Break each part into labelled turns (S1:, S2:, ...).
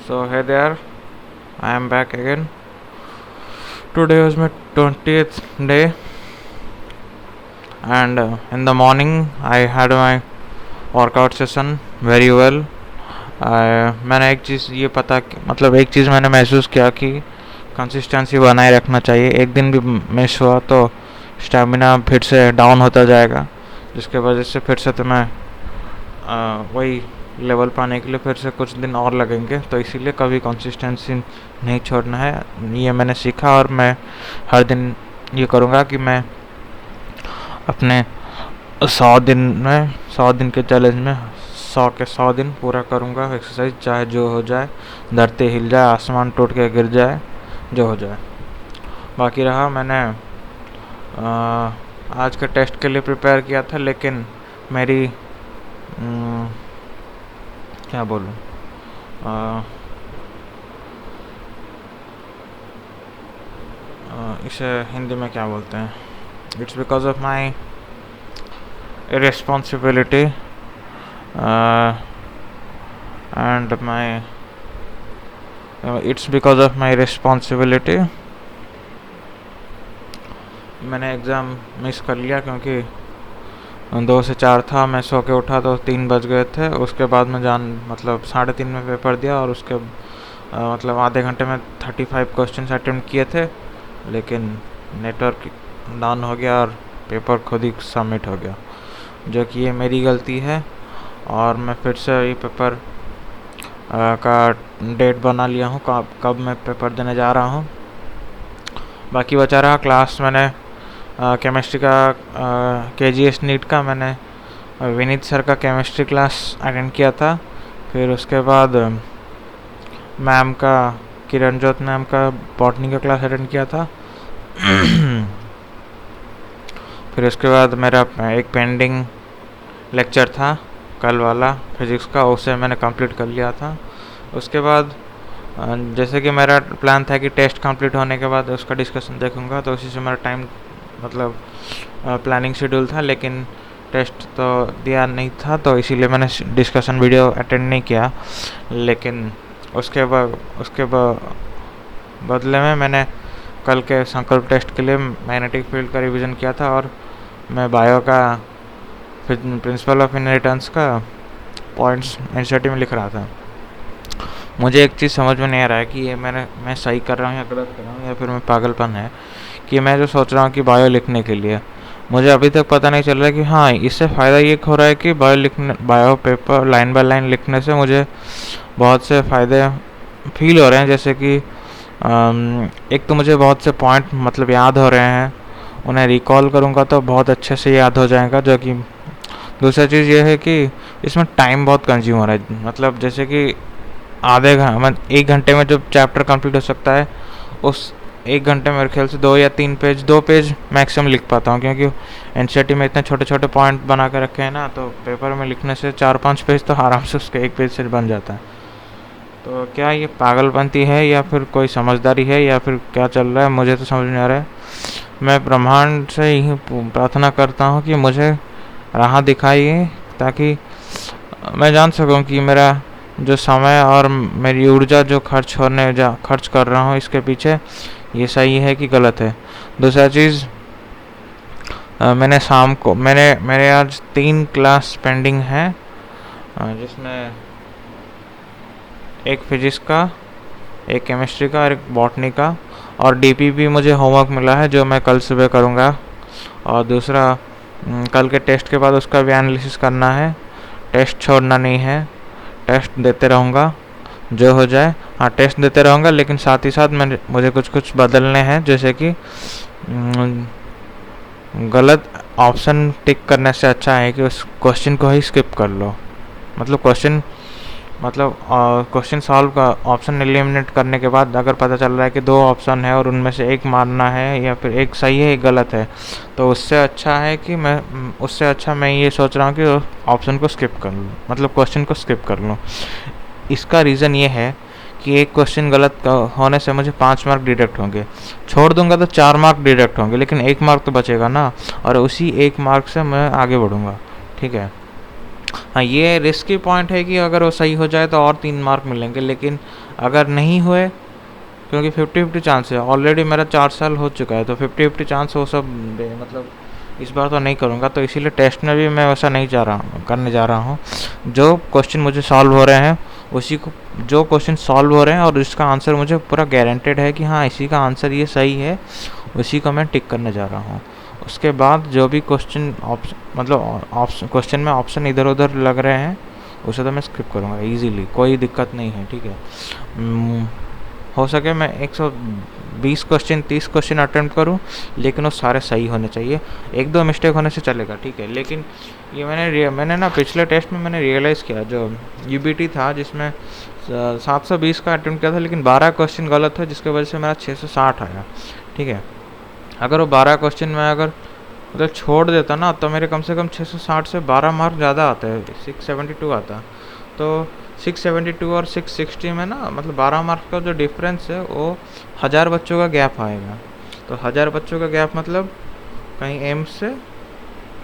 S1: So hey there, I am back again. Today was my 20th day, and in the morning I had my workout session very well. मैंने एक चीज़ ये मतलब एक चीज़ मैंने महसूस किया कि कंसिस्टेंसी बनाए रखना चाहिए. एक दिन भी मिस हुआ तो स्टेमिना फिर से डाउन होता जाएगा, जिसके वजह से फिर से तुम्हें वही लेवल पाने के लिए फिर से कुछ दिन और लगेंगे. तो इसीलिए कभी कंसिस्टेंसी नहीं छोड़ना है, ये मैंने सीखा. और मैं हर दिन ये करूँगा कि मैं अपने 100 दिन के चैलेंज में 100 दिन पूरा करूँगा एक्सरसाइज, चाहे जो हो जाए, धरती हिल जाए, आसमान टूट के गिर जाए, जो हो जाए. बाकी रहा, मैंने आज के टेस्ट के लिए प्रिपेयर किया था, लेकिन मेरी क्या बोलूँ, इसे हिंदी में क्या बोलते हैं. It's because of my irresponsibility and my it's because of my responsibility. मैंने एग्ज़ाम मिस कर लिया क्योंकि 2 से 4 था. मैं सो के उठा तो 3 बज गए थे. उसके बाद मैं मतलब 3:30 में पेपर दिया, और उसके मतलब आधे घंटे में 35 क्वेश्चन अटेम्प्ट किए थे, लेकिन नेटवर्क डाउन हो गया और पेपर खुद ही सबमिट हो गया, जो कि ये मेरी गलती है. और मैं फिर से ये पेपर का डेट बना लिया हूँ कब मैं पेपर देने जा रहा हूँ. बाकी बचा रहा क्लास. मैंने केमिस्ट्री का KGS नीट का मैंने विनीत सर का केमिस्ट्री क्लास अटेंड किया था. फिर उसके बाद मैम का किरणजोत मैम का बॉटनी का क्लास अटेंड किया था. फिर उसके बाद मेरा एक पेंडिंग लेक्चर था कल वाला फिज़िक्स का, उसे मैंने कंप्लीट कर लिया था. उसके बाद जैसे कि मेरा प्लान था कि टेस्ट कंप्लीट होने के बाद उसका डिस्कशन देखूंगा, तो उसी से मेरा टाइम मतलब प्लानिंग शेड्यूल था, लेकिन टेस्ट तो दिया नहीं था, तो इसीलिए मैंने डिस्कशन वीडियो अटेंड नहीं किया. लेकिन उसके बदले में मैंने कल के संकल्प टेस्ट के लिए मैग्नेटिक फील्ड का रिवीजन किया था, और मैं बायो का प्रिंसिपल ऑफ इनहेरिटेंस का पॉइंट्स एनसीईआरटी में लिख रहा था. मुझे एक चीज़ समझ में नहीं आ रहा है कि ये मैं सही कर रहा हूँ या गलत कर रहा हूँ, या फिर मैं पागलपन है कि मैं जो सोच रहा हूँ कि बायो लिखने के लिए, मुझे अभी तक पता नहीं चल रहा है कि हाँ, इससे फ़ायदा ये हो रहा है कि bio paper line by line लिखने से मुझे बहुत से फ़ायदे फील हो रहे हैं. जैसे कि एक तो मुझे बहुत से पॉइंट मतलब याद हो रहे हैं, उन्हें रिकॉल करूँगा तो बहुत अच्छे से याद हो जाएगा. जो कि दूसरा चीज़ ये है कि इसमें टाइम बहुत कंज्यूम हो रहा है. मतलब जैसे कि 1 घंटे में जो चैप्टर कंप्लीट हो सकता है, उस 1 घंटे मेरे ख्याल से 2 पेज मैक्सिमम लिख पाता हूँ, क्योंकि एनसीईआरटी में इतने छोटे छोटे पॉइंट बना कर रखे हैं ना, तो पेपर में लिखने से 4-5 पेज तो आराम से उसके 1 पेज से बन जाता है. तो क्या ये पागलपंती है या फिर कोई समझदारी है या फिर क्या चल रहा है, मुझे तो समझ नहीं आ रहा है. मैं ब्रह्मांड से यही प्रार्थना करता हूँ कि मुझे राह दिखाइए, ताकि मैं जान सकूँ कि मेरा जो समय और मेरी ऊर्जा जो खर्च कर रहा हूँ इसके पीछे, ये सही है कि गलत है. दूसरा चीज़, मैंने शाम को मेरे आज 3 क्लास पेंडिंग हैं, जिसमें एक फिजिक्स का, एक केमिस्ट्री का और एक बॉटनी का. और डीपीपी मुझे होमवर्क मिला है जो मैं कल सुबह करूँगा. और दूसरा, कल के टेस्ट के बाद उसका भी एनालिसिस करना है. टेस्ट छोड़ना नहीं है, टेस्ट देते रहूँगा जो हो जाए. हाँ, टेस्ट देते रहूँगा, लेकिन साथ ही साथ मुझे कुछ बदलने हैं. जैसे कि गलत ऑप्शन टिक करने से अच्छा है कि उस क्वेश्चन को ही स्किप कर लो. क्वेश्चन सॉल्व का ऑप्शन एलिमिनेट करने के बाद अगर पता चल रहा है कि 2 ऑप्शन है और उनमें से एक मारना है या फिर एक सही है एक गलत है, तो उससे अच्छा मैं ये सोच रहा हूँ कि ऑप्शन को स्किप कर लूँ, मतलब क्वेश्चन को स्किप कर लूँ. इसका रीज़न ये है कि एक क्वेश्चन गलत होने से मुझे 5 मार्क डिडक्ट होंगे. छोड़ दूंगा तो 4 मार्क डिडक्ट होंगे, लेकिन 1 मार्क तो बचेगा ना, और उसी 1 मार्क से मैं आगे बढ़ूँगा. ठीक है, हाँ, ये रिस्की पॉइंट है कि अगर वो सही हो जाए तो और 3 मार्क मिलेंगे, लेकिन अगर नहीं हुए, क्योंकि 50-50 चांस है, ऑलरेडी मेरा 4 साल हो चुका है, तो 50-50 चांस वो सब मतलब इस बार तो नहीं करूँगा। तो इसीलिए टेस्ट में भी मैं वैसा नहीं करने जा रहा हूँ। जो क्वेश्चन मुझे सॉल्व हो रहे हैं उसी को, जो क्वेश्चन सॉल्व हो रहे हैं और इसका आंसर मुझे पूरा गारंटेड है कि हाँ इसी का आंसर ये सही है, उसी को मैं टिक करने जा रहा हूँ। उसके बाद जो भी क्वेश्चन क्वेश्चन में ऑप्शन इधर उधर लग रहे हैं उसे तो मैं स्किप करूँगा इजीली, कोई दिक्कत नहीं है, ठीक है। हो सके मैं 120 क्वेश्चन 30 क्वेश्चन अटेम्प्ट करूं, लेकिन वो सारे सही होने चाहिए। 1-2 मिस्टेक होने से चलेगा, ठीक है। लेकिन ये मैंने ना पिछले टेस्ट में मैंने रियलाइज़ किया, जो यूबीटी था जिसमें 720 का अटेम्प्ट किया था, लेकिन 12 क्वेश्चन गलत था, जिसकी वजह से मेरा 660 आया, ठीक है। अगर वो 12 क्वेश्चन में अगर मतलब छोड़ देता ना तो मेरे कम से कम 660 से 12 मार्क ज़्यादा आते हैं, 672 आता। तो 672 और 660 में ना मतलब 12 मार्क्स का जो डिफरेंस है वो 1000 बच्चों का गैप आएगा। तो 1000 बच्चों का गैप मतलब कहीं एम्स से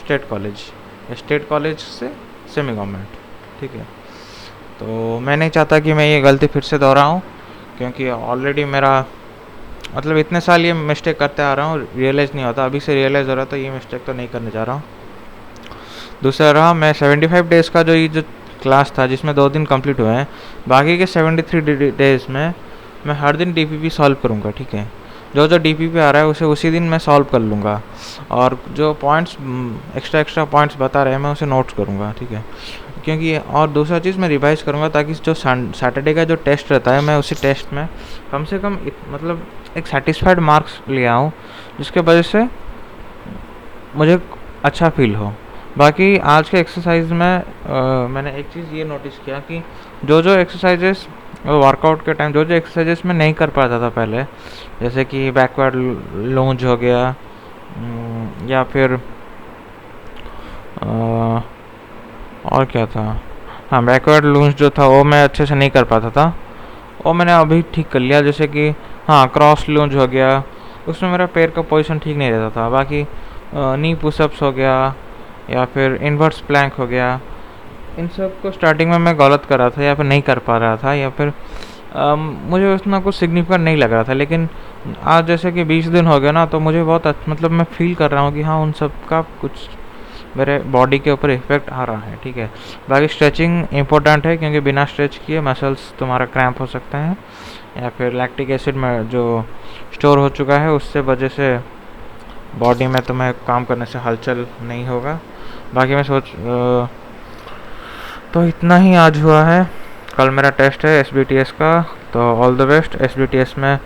S1: स्टेट कॉलेज या स्टेट कॉलेज से सेमी गवर्नमेंट, ठीक है। तो मैं नहीं चाहता कि मैं ये गलती फिर से दोहराऊँ, क्योंकि ऑलरेडी मेरा मतलब इतने साल ये मिस्टेक करते आ रहा हूँ, रियलाइज़ नहीं होता, अभी से रियलाइज़ हो रहा, तो ये मिस्टेक तो नहीं करने जा रहा हूँ। दूसरा रहा, मैं 75 डेज़ का जो ये जो क्लास था जिसमें 2 दिन कंप्लीट हुए हैं, बाकी के 73 डेज़ में मैं हर दिन डीपीपी सॉल्व करूँगा, ठीक है। जो जो डीपीपी आ रहा है उसे उसी दिन मैं सॉल्व कर लूँगा, और जो पॉइंट्स एक्स्ट्रा पॉइंट्स बता रहे हैं मैं उसे नोट्स करूँगा, ठीक है। क्योंकि और दूसरा चीज़ मैं रिवाइज करूँगा, ताकि जो सैटरडे का जो टेस्ट रहता है मैं उसी टेस्ट में कम से कम मतलब एक सेटिस्फाइड मार्क्स ले आऊँ, जिसके वजह से मुझे अच्छा फील हो। बाकी आज के एक्सरसाइज में मैंने एक चीज़ ये नोटिस किया कि जो जो एक्सरसाइजेस वर्कआउट के टाइम जो जो एक्सरसाइजेस मैं नहीं कर पाता था पहले, जैसे कि बैकवर्ड लूंज हो गया, या फिर और क्या था, हाँ बैकवर्ड लूंज जो था वो मैं अच्छे से नहीं कर पाता था, वो मैंने अभी ठीक कर लिया। जैसे कि हाँ क्रॉस लूंज हो गया, उसमें मेरा पैर का पोजीशन ठीक नहीं रहता था। बाकी नी पुशअप्स हो गया या फिर इन्वर्स प्लैंक हो गया, इन सब को स्टार्टिंग में मैं गलत कर रहा था या फिर नहीं कर पा रहा था, या फिर मुझे उसमें कुछ सिग्निफिकेंट नहीं लग रहा था। लेकिन आज जैसे कि 20 दिन हो गया ना, तो मुझे बहुत मतलब मैं फील कर रहा हूँ कि हाँ उन सब का कुछ मेरे बॉडी के ऊपर इफेक्ट आ रहा है, ठीक है। बाकी स्ट्रेचिंग इंपॉर्टेंट है, क्योंकि बिना स्ट्रेच किए मसल्स तुम्हारा क्रैम्प हो सकते हैं, या फिर लैक्टिक एसिड में जो स्टोर हो चुका है उससे वजह से बॉडी में तुम्हें काम करने से हलचल नहीं होगा। बाकी मैं तो इतना ही आज हुआ है। कल मेरा टेस्ट है SBTS का, तो ऑल द बेस्ट। SBTS में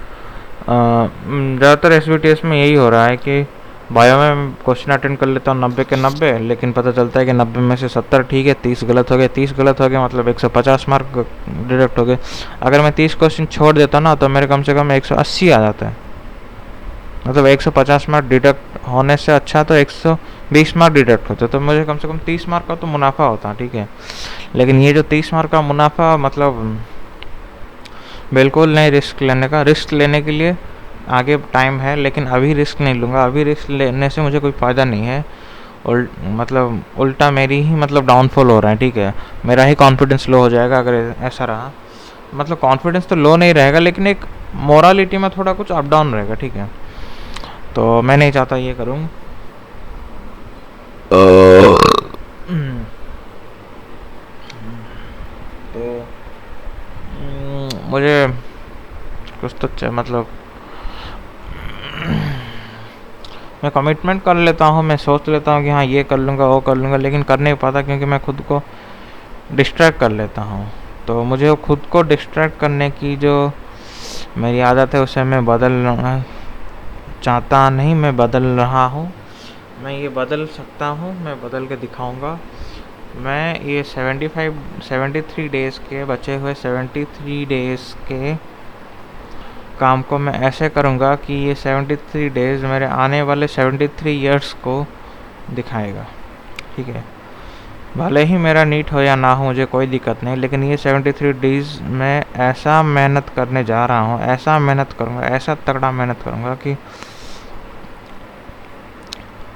S1: ज़्यादातर SBTS में यही हो रहा है कि बायो में क्वेश्चन अटेंड कर लेता हूँ 90 के 90, लेकिन पता चलता है कि 90 में से 70 ठीक है, 30 गलत हो गए। 30 गलत हो गए मतलब 150 मार्क डिडक्ट हो गए। अगर मैं 30 क्वेश्चन छोड़ देता ना तो मेरे कम से कम 180 आ जाता है, मतलब 150 मार्क डिडक्ट होने से अच्छा तो 120 मार्क डिडक्ट होते, तो मुझे कम से कम 30 मार्क का तो मुनाफा होता, ठीक है। लेकिन ये जो 30 मार्क का मुनाफा मतलब बिल्कुल नहीं रिस्क लेने का। रिस्क लेने के लिए आगे टाइम है, लेकिन अभी रिस्क नहीं लूँगा। अभी रिस्क लेने से मुझे कोई फ़ायदा नहीं है, मतलब उल्टा मेरी ही मतलब डाउनफॉल हो रहा है, ठीक है। मेरा ही कॉन्फिडेंस लो हो जाएगा अगर ऐसा रहा। मतलब कॉन्फिडेंस तो लो नहीं रहेगा, लेकिन एक मोरालिटी में थोड़ा कुछ अप डाउन रहेगा, ठीक है। तो मैं नहीं चाहता ये करूँ। तो मुझे कुछ तो मतलब मैं कमिटमेंट कर लेता हूँ, मैं सोच लेता हूँ कि हाँ ये कर लूँगा वो कर लूँगा, लेकिन कर नहीं पाता क्योंकि मैं खुद को डिस्ट्रैक्ट कर लेता हूँ। तो मुझे खुद को डिस्ट्रैक्ट करने की जो मेरी आदत है उसे मैं बदलना चाहता नहीं, मैं बदल रहा हूँ। मैं ये बदल सकता हूँ, मैं बदल के दिखाऊँगा। मैं ये 73 डेज़ के बचे हुए 73 डेज़ के काम को मैं ऐसे करूँगा कि ये 73 डेज़ मेरे आने वाले 73 ईयर्स को दिखाएगा, ठीक है। भले ही मेरा नीट हो या ना हो मुझे कोई दिक्कत नहीं, लेकिन ये 73 डेज़ में ऐसा मेहनत करने जा रहा हूँ, ऐसा मेहनत करूँगा, ऐसा तगड़ा मेहनत करूँगा कि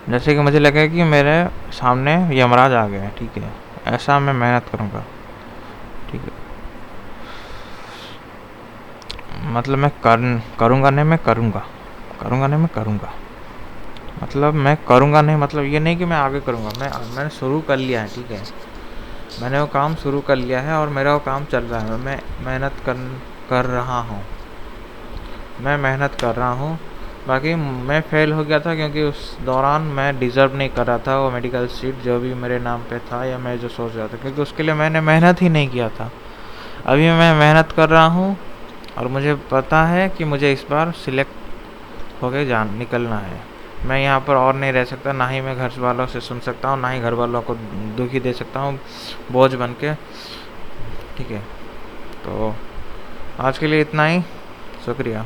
S1: जैसे कि मुझे लगे कि मेरे सामने यमराज आ गए, ठीक है। ऐसा मैं मेहनत करूँगा, ठीक है। मतलब मैं करूँगा नहीं, मैं करूँगा, करूँगा नहीं, मैं करूँगा। मतलब मैं करूँगा नहीं, मतलब ये नहीं कि मैं आगे करूँगा, मैंने शुरू कर लिया है, ठीक है। मैंने वो काम शुरू कर लिया है और मेरा वो काम चल रहा है। मैं मेहनत कर रहा हूँ, मैं मेहनत कर रहा हूँ। बाकी मैं फ़ेल हो गया था क्योंकि उस दौरान मैं डिज़र्व नहीं कर रहा था वो मेडिकल सीट जो भी मेरे नाम पे था, या मैं जो सोच रहा था, क्योंकि उसके लिए मैंने मेहनत ही नहीं किया था। अभी मैं मेहनत कर रहा हूँ और मुझे पता है कि मुझे इस बार सिलेक्ट होके निकलना है। मैं यहाँ पर और नहीं रह सकता, ना ही मैं घर वालों से सुन सकता हूँ, ना ही घर वालों को दुखी दे सकता हूँ बोझ बन के, ठीक है। तो आज के लिए इतना ही, शुक्रिया।